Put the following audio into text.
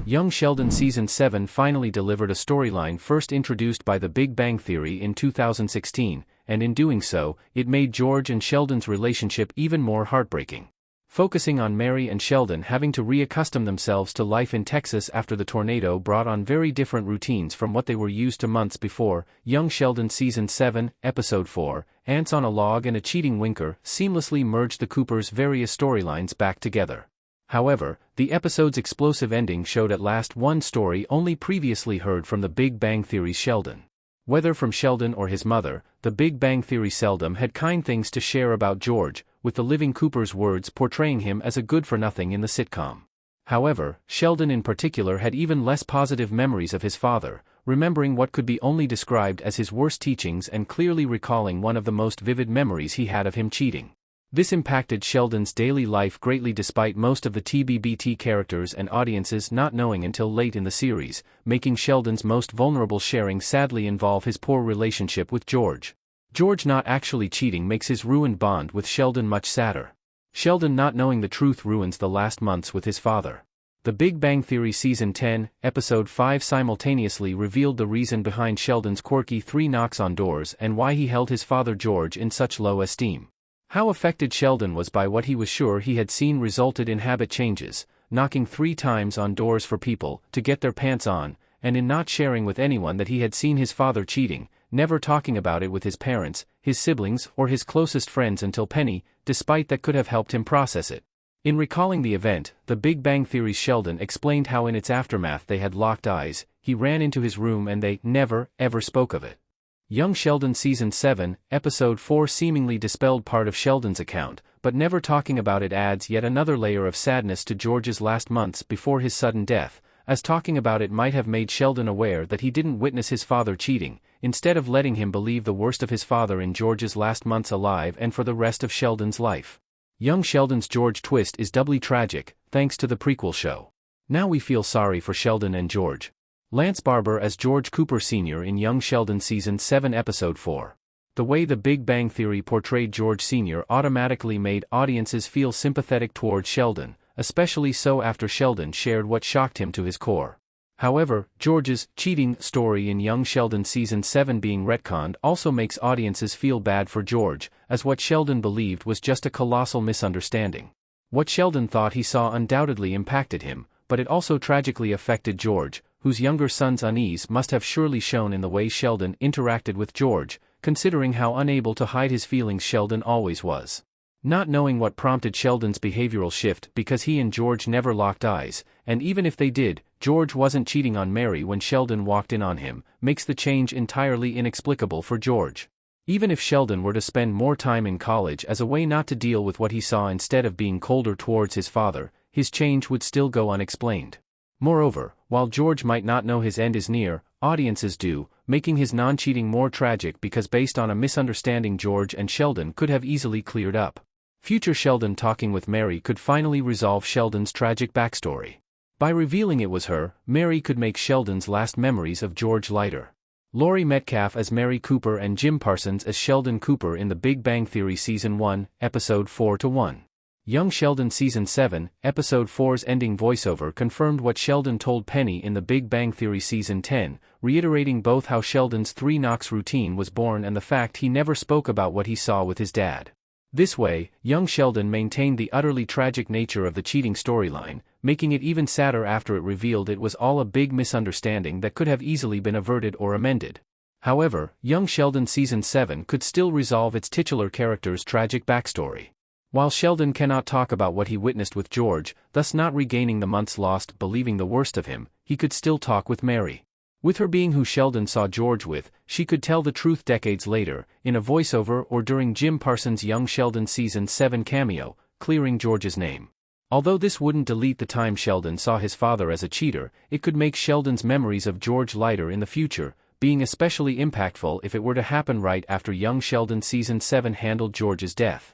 Young Sheldon Season 7 finally delivered a storyline first introduced by The Big Bang Theory in 2016, and in doing so, it made George and Sheldon's relationship even more heartbreaking. Focusing on Mary and Sheldon having to reaccustom themselves to life in Texas after the tornado brought on very different routines from what they were used to months before, Young Sheldon Season 7, Episode 4, Ants on a Log and a Cheating Winker, seamlessly merged the Coopers' various storylines back together. However, the episode's explosive ending showed at last one story only previously heard from The Big Bang Theory's Sheldon. Whether from Sheldon or his mother, The Big Bang Theory seldom had kind things to share about George, with the living Cooper's words portraying him as a good-for-nothing in the sitcom. However, Sheldon in particular had even less positive memories of his father, remembering what could be only described as his worst teachings and clearly recalling one of the most vivid memories he had of him cheating. This impacted Sheldon's daily life greatly despite most of the TBBT characters and audiences not knowing until late in the series, making Sheldon's most vulnerable sharing sadly involve his poor relationship with George. George not actually cheating makes his ruined bond with Sheldon much sadder. Sheldon not knowing the truth ruins the last months with his father. The Big Bang Theory Season 10, Episode 5 simultaneously revealed the reason behind Sheldon's quirky 3 knocks on doors and why he held his father George in such low esteem. How affected Sheldon was by what he was sure he had seen resulted in habit changes, knocking 3 times on doors for people to get their pants on, and in not sharing with anyone that he had seen his father cheating, never talking about it with his parents, his siblings, or his closest friends until Penny, despite that could have helped him process it. In recalling the event, The Big Bang Theory's Sheldon explained how in its aftermath they had locked eyes, he ran into his room and they never, ever spoke of it. Young Sheldon Season 7, Episode 4 seemingly dispelled part of Sheldon's account, but never talking about it adds yet another layer of sadness to George's last months before his sudden death, as talking about it might have made Sheldon aware that he didn't witness his father cheating, instead of letting him believe the worst of his father in George's last months alive and for the rest of Sheldon's life. Young Sheldon's George twist is doubly tragic, thanks to the prequel show. Now we feel sorry for Sheldon and George. Lance Barber as George Cooper Sr. in Young Sheldon Season 7 Episode 4. The way The Big Bang Theory portrayed George Sr. automatically made audiences feel sympathetic toward Sheldon, especially so after Sheldon shared what shocked him to his core. However, George's cheating story in Young Sheldon Season 7 being retconned also makes audiences feel bad for George, as what Sheldon believed was just a colossal misunderstanding. What Sheldon thought he saw undoubtedly impacted him, but it also tragically affected George, whose younger son's unease must have surely shown in the way Sheldon interacted with George, considering how unable to hide his feelings Sheldon always was. Not knowing what prompted Sheldon's behavioral shift because he and George never locked eyes, and even if they did, George wasn't cheating on Mary when Sheldon walked in on him, makes the change entirely inexplicable for George. Even if Sheldon were to spend more time in college as a way not to deal with what he saw instead of being colder towards his father, his change would still go unexplained. Moreover, while George might not know his end is near, audiences do, making his non-cheating more tragic because based on a misunderstanding George and Sheldon could have easily cleared up. Future Sheldon talking with Mary could finally resolve Sheldon's tragic backstory. By revealing it was her, Mary could make Sheldon's last memories of George lighter. Laurie Metcalf as Mary Cooper and Jim Parsons as Sheldon Cooper in The Big Bang Theory Season 1, Episode 4-1. Young Sheldon Season 7, Episode 4's ending voiceover confirmed what Sheldon told Penny in The Big Bang Theory Season 10, reiterating both how Sheldon's 3 knocks routine was born and the fact he never spoke about what he saw with his dad. This way, young Sheldon maintained the utterly tragic nature of the cheating storyline, making it even sadder after it revealed it was all a big misunderstanding that could have easily been averted or amended. However, Young Sheldon Season 7 could still resolve its titular character's tragic backstory. While Sheldon cannot talk about what he witnessed with George, thus not regaining the months lost believing the worst of him, he could still talk with Mary. With her being who Sheldon saw George with, she could tell the truth decades later, in a voiceover or during Jim Parsons' Young Sheldon Season 7 cameo, clearing George's name. Although this wouldn't delete the time Sheldon saw his father as a cheater, it could make Sheldon's memories of George lighter in the future, being especially impactful if it were to happen right after Young Sheldon Season 7 handled George's death.